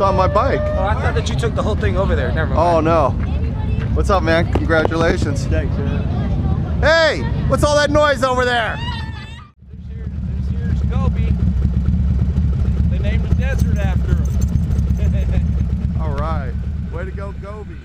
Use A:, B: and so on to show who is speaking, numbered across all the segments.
A: It's on my bike.
B: Oh, I thought that you took the whole thing over there. Never mind.
A: Oh no. What's up, man? Congratulations.
C: Thanks, man.
A: Hey, what's all that noise over there?
C: Here's Gobi. They named the desert after him.
A: All right. Way to go, Gobi.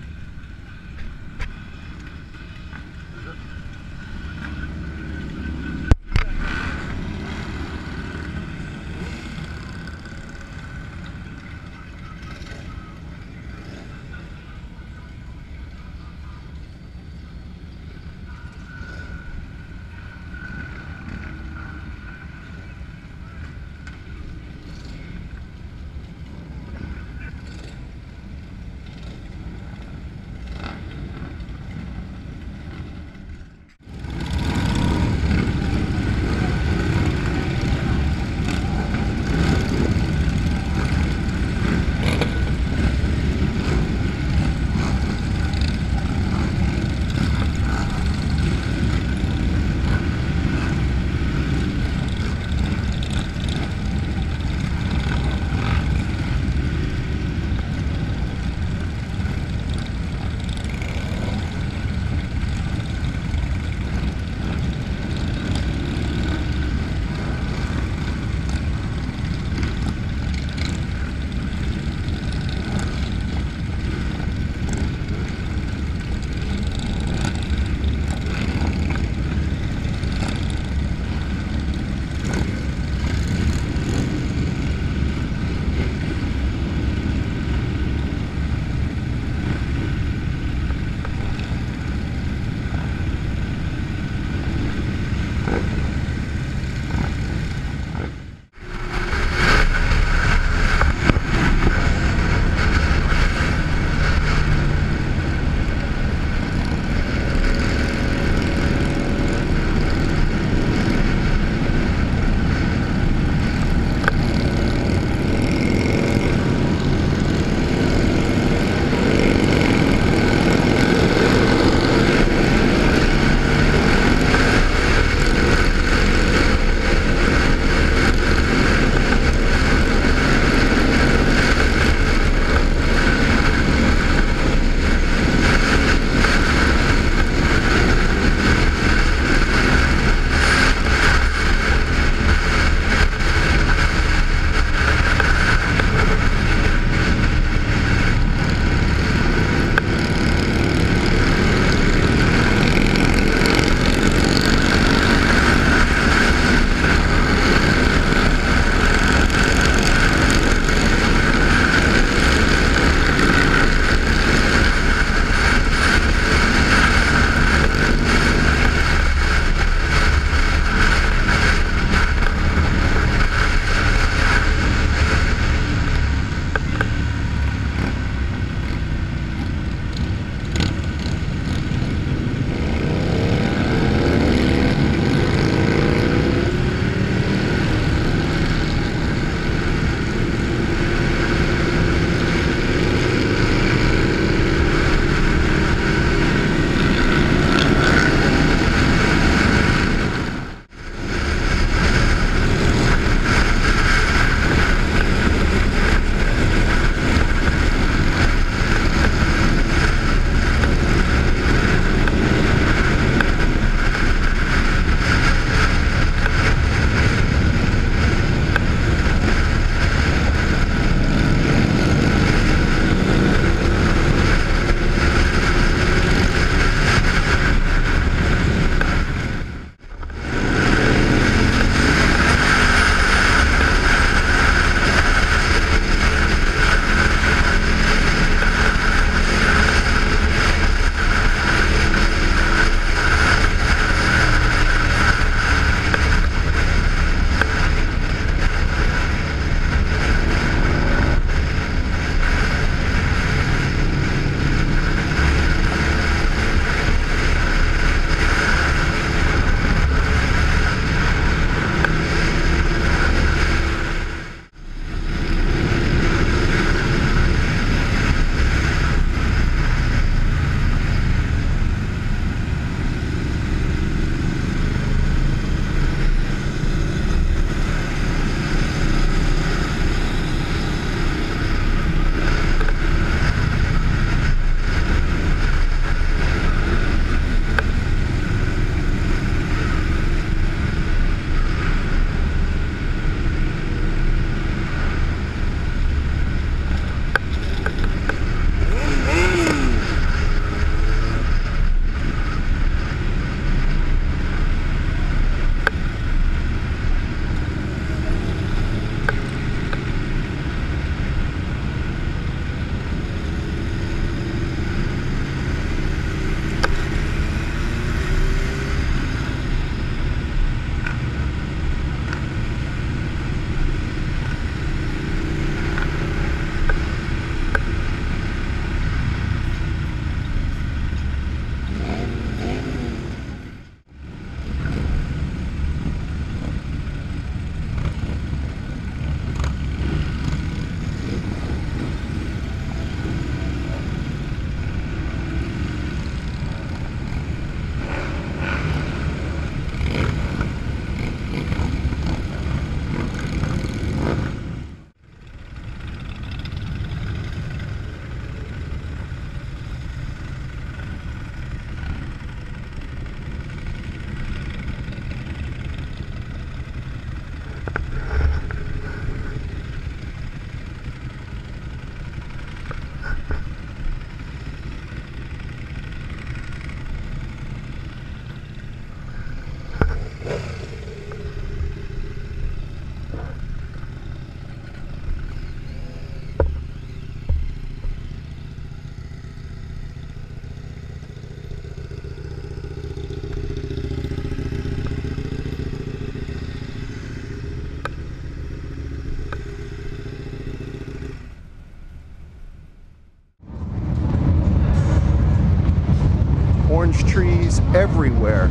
A: orange trees everywhere.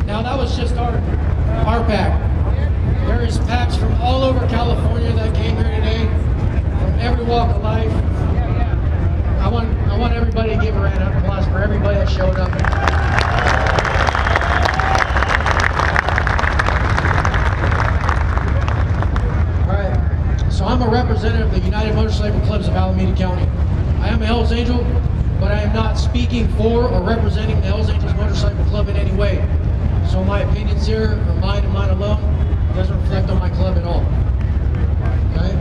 D: Now that was just our pack. There is packs from all over California that came here today, from every walk of life. I want everybody to give a round of applause for everybody that showed up. All right, so I'm a representative of the United Motorcycle Clubs of Alameda County. I am a Hells Angel, but I am not speaking for or representing the Hells Angels Motorcycle Club in any way. So my opinions here are mine and mine alone. It doesn't reflect on my club at all. Okay?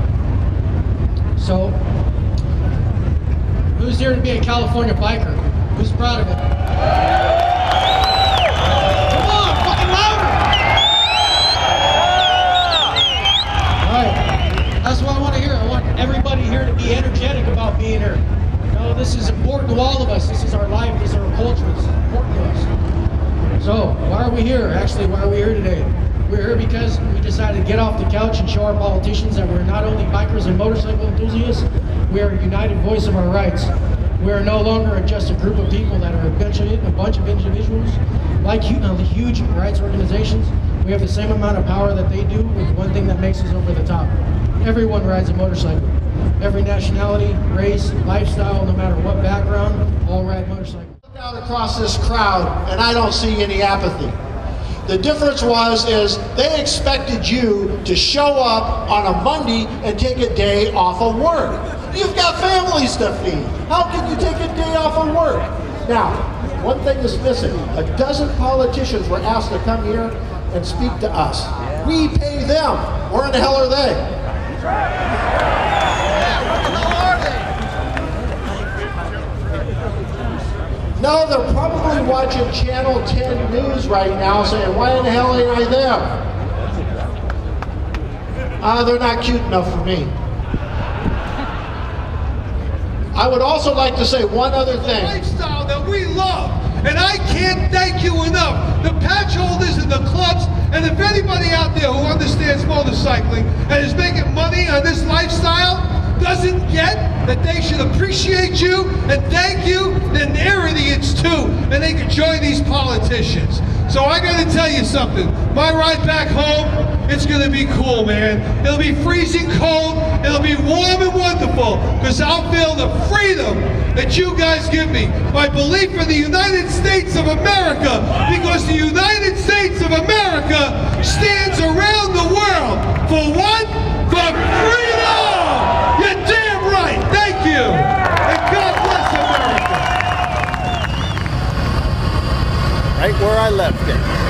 D: So, who's here to be a California biker? Who's proud of it? Come on, fucking louder! Alright, that's what I want to hear. I want everybody here to be energetic about being here. You know, this is important to all of us. This is our life, this is our culture, this is important to us. So, why are we here? Actually, why are we here today? We're here because we decided to get off the couch and show our politicians that we're not only bikers and motorcycle enthusiasts, we are a united voice of our rights. We are no longer just a group of people that are a bunch of individuals. Like huge rights organizations, we have the same amount of power that they do, with one thing that makes us over the top. Everyone rides a motorcycle. Every nationality, race, lifestyle, no matter what background, all ride motorcycles.
E: Look out across this crowd, and I don't see any apathy. The difference is they expected you to show up on a Monday and take a day off of work. You've got families to feed. How can you take a day off of work? Now, one thing is missing. A dozen politicians were asked to come here and speak to us. We pay them. Where in the hell are they? No, they're probably watching Channel 10 News right now saying, why in the hell ain't I there? They're not cute enough for me. I would also like to say one other thing.
F: Lifestyle that we love, and I can't thank you enough. The patch holders and the clubs, and if anybody out there who understands motorcycling and is making money on this lifestyle doesn't get that they should appreciate you and thank you, then they're idiots too, and they can join these politicians. So I gotta tell you something, my ride back home, it's gonna be cool, man. It'll be freezing cold, it'll be warm and wonderful, because I'll feel the freedom that you guys give me. My belief in the United States of America, because the United States of America stands around the world for what? For freedom! You're damn right, thank you! And God bless America!
A: Right where I left it.